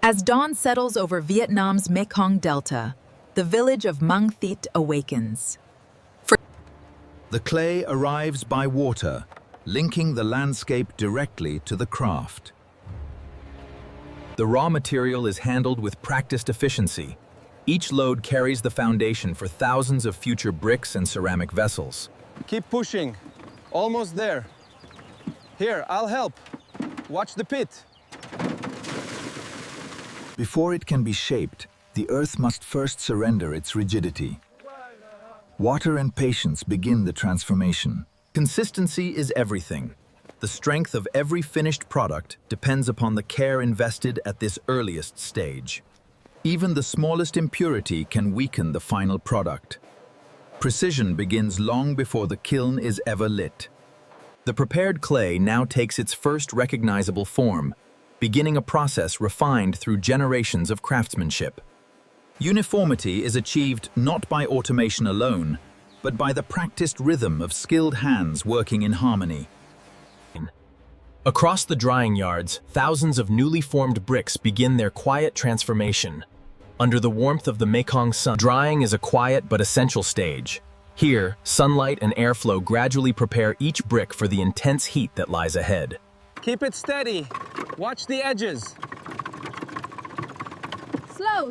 As dawn settles over Vietnam's Mekong Delta, the village of Mang Thit awakens. The clay arrives by water, linking the landscape directly to the craft. The raw material is handled with practiced efficiency. Each load carries the foundation for thousands of future bricks and ceramic vessels. Keep pushing. Almost there. Here, I'll help. Watch the pit. Before it can be shaped, the earth must first surrender its rigidity. Water and patience begin the transformation. Consistency is everything. The strength of every finished product depends upon the care invested at this earliest stage. Even the smallest impurity can weaken the final product. Precision begins long before the kiln is ever lit. The prepared clay now takes its first recognizable form, beginning a process refined through generations of craftsmanship. Uniformity is achieved not by automation alone, but by the practiced rhythm of skilled hands working in harmony. Across the drying yards, thousands of newly formed bricks begin their quiet transformation. Under the warmth of the Mekong sun, drying is a quiet but essential stage. Here, sunlight and airflow gradually prepare each brick for the intense heat that lies ahead. Keep it steady. Watch the edges. Slow.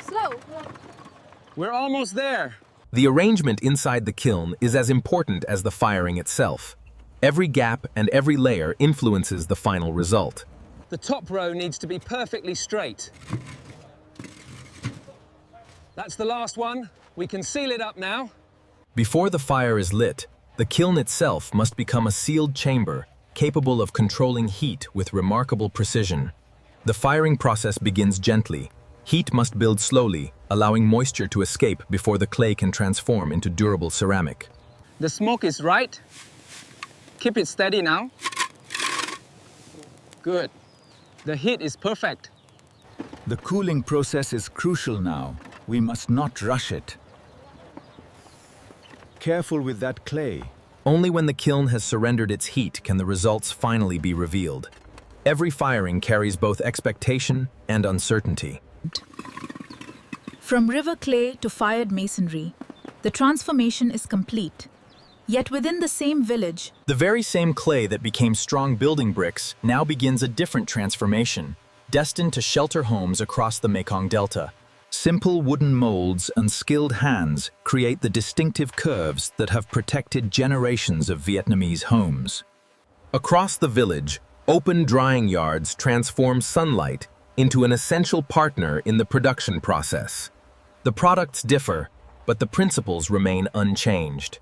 We're almost there. The arrangement inside the kiln is as important as the firing itself. Every gap and every layer influences the final result. The top row needs to be perfectly straight. That's the last one. We can seal it up now. Before the fire is lit, the kiln itself must become a sealed chamber, capable of controlling heat with remarkable precision. The firing process begins gently. Heat must build slowly, allowing moisture to escape before the clay can transform into durable ceramic. The smoke is right. Keep it steady now. Good. The heat is perfect. The cooling process is crucial now. We must not rush it. Careful with that clay. Only when the kiln has surrendered its heat can the results finally be revealed. Every firing carries both expectation and uncertainty. From river clay to fired masonry, the transformation is complete. Yet within the same village, The very same clay that became strong building bricks now begins a different transformation, destined to shelter homes across the Mekong Delta. Simple wooden molds and skilled hands create the distinctive curves that have protected generations of Vietnamese homes. Across the village, open drying yards transform sunlight into an essential partner in the production process. The products differ, but the principles remain unchanged.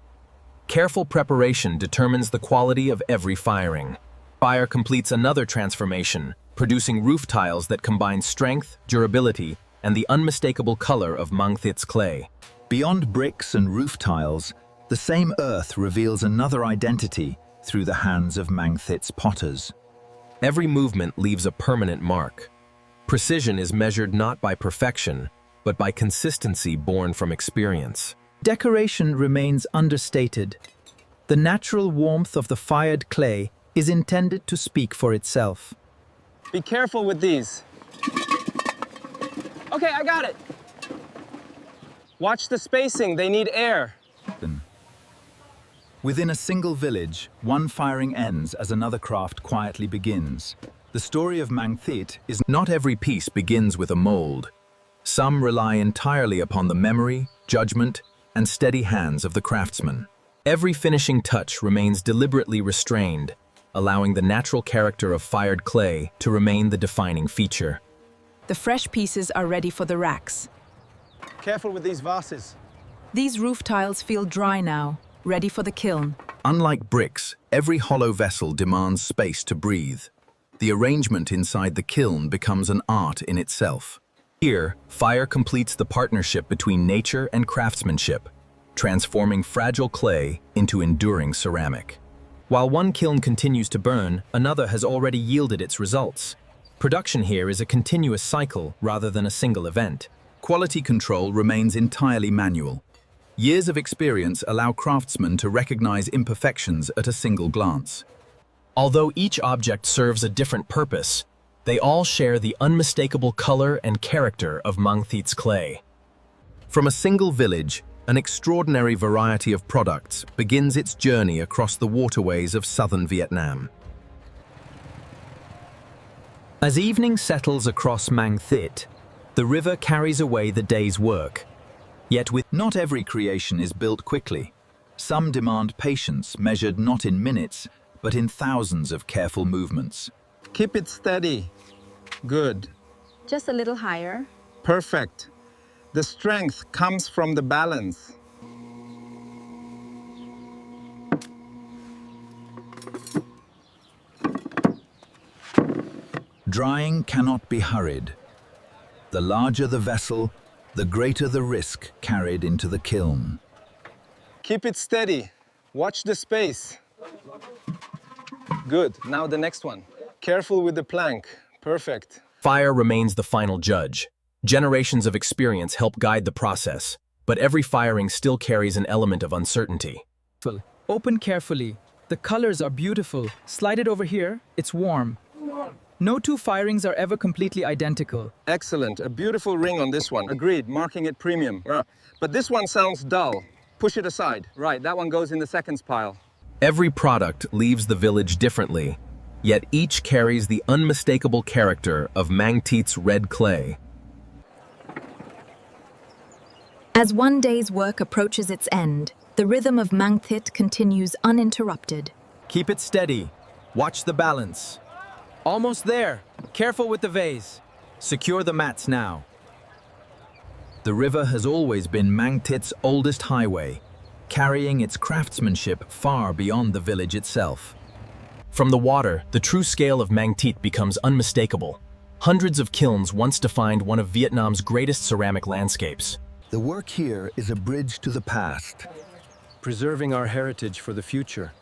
Careful preparation determines the quality of every firing. Fire completes another transformation, producing roof tiles that combine strength, durability, and the unmistakable color of Mang Thit's clay. Beyond bricks and roof tiles, the same earth reveals another identity through the hands of Mang Thit's potters. Every movement leaves a permanent mark. Precision is measured not by perfection, but by consistency born from experience. Decoration remains understated. The natural warmth of the fired clay is intended to speak for itself. Be careful with these. Okay, I got it. Watch the spacing, they need air. Within a single village, one firing ends as another craft quietly begins. The story of Mang Thit is Not every piece begins with a mold. Some rely entirely upon the memory, judgment, and steady hands of the craftsman. Every finishing touch remains deliberately restrained, allowing the natural character of fired clay to remain the defining feature. the fresh pieces are ready for the racks. Careful with these vases. These roof tiles feel dry now, ready for the kiln. Unlike bricks, every hollow vessel demands space to breathe. The arrangement inside the kiln becomes an art in itself. Here, fire completes the partnership between nature and craftsmanship, transforming fragile clay into enduring ceramic. While one kiln continues to burn, another has already yielded its results. Production here is a continuous cycle rather than a single event. Quality control remains entirely manual. Years of experience allow craftsmen to recognize imperfections at a single glance. Although each object serves a different purpose, They all share the unmistakable color and character of Mang Thit's clay. From a single village, an extraordinary variety of products begins its journey across the waterways of southern Vietnam. As evening settles across Mang Thit, the river carries away the day's work. Yet Not every creation is built quickly. Some demand patience measured not in minutes, but in thousands of careful movements. Keep it steady. Good. Just a little higher. Perfect. The strength comes from the balance. Drying cannot be hurried. The larger the vessel, the greater the risk carried into the kiln. Keep it steady. Watch the space. Good. Now the next one. Careful with the plank. Perfect. Fire remains the final judge. Generations of experience help guide the process, but every firing still carries an element of uncertainty. open carefully. The colors are beautiful. Slide it over here. It's warm. No two firings are ever completely identical. Excellent. A beautiful ring on this one. Agreed. Marking it premium. But this one sounds dull. Push it aside. Right, that one goes in the seconds pile. Every product leaves the village differently, yet each carries the unmistakable character of Mang Thit's red clay. As one day's work approaches its end, the rhythm of Mang Thit continues uninterrupted. Keep it steady. Watch the balance. Almost there. Careful with the vase. Secure the mats now. The river has always been Mang Thit's oldest highway, carrying its craftsmanship far beyond the village itself. From the water, the true scale of Mang Thit becomes unmistakable. Hundreds of kilns once defined one of Vietnam's greatest ceramic landscapes. The work here is a bridge to the past. Preserving our heritage for the future.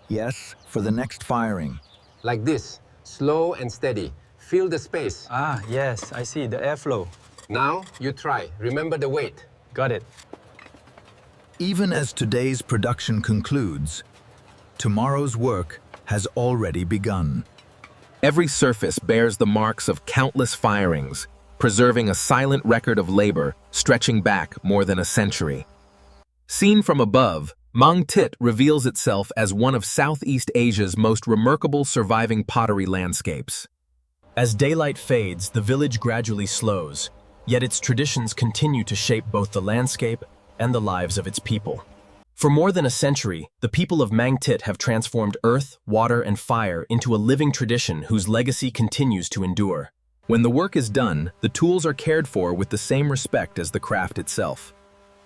Yes, for the next firing. Like this, slow and steady. Feel the space. Ah, yes, I see, the airflow. Now, you try. Remember the weight. Got it. Even as today's production concludes, tomorrow's work has already begun. Every surface bears the marks of countless firings, preserving a silent record of labor stretching back more than a century. Seen from above, Mang Thit reveals itself as one of Southeast Asia's most remarkable surviving pottery landscapes. As daylight fades, the village gradually slows, yet its traditions continue to shape both the landscape and the lives of its people. For more than a century, the people of Mang Thit have transformed earth, water, and fire into a living tradition whose legacy continues to endure. When the work is done, the tools are cared for with the same respect as the craft itself.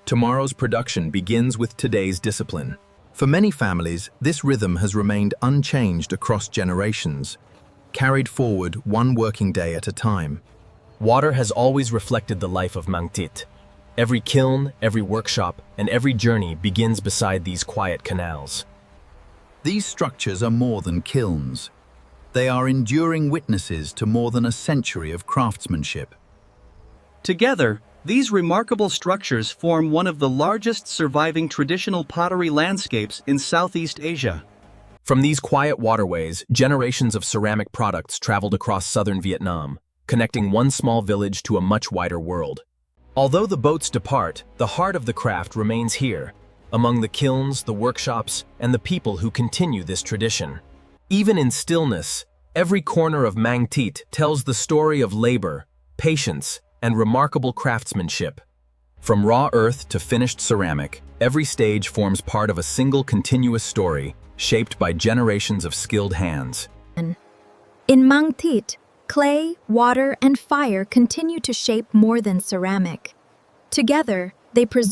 Tomorrow's production begins with today's discipline. For many families, this rhythm has remained unchanged across generations, carried forward one working day at a time. Water has always reflected the life of Mang Thit. Every kiln, every workshop, and every journey begins beside these quiet canals. These structures are more than kilns. They are enduring witnesses to more than a century of craftsmanship. Together, these remarkable structures form one of the largest surviving traditional pottery landscapes in Southeast Asia. From these quiet waterways, generations of ceramic products traveled across southern Vietnam, connecting one small village to a much wider world. Although the boats depart, the heart of the craft remains here, among the kilns, the workshops, and the people who continue this tradition. Even in stillness, every corner of Mang Thit tells the story of labor, patience, and remarkable craftsmanship. From raw earth to finished ceramic, every stage forms part of a single continuous story, shaped by generations of skilled hands. In Mang Thit, clay, water, and fire continue to shape more than ceramic. Together, they preserve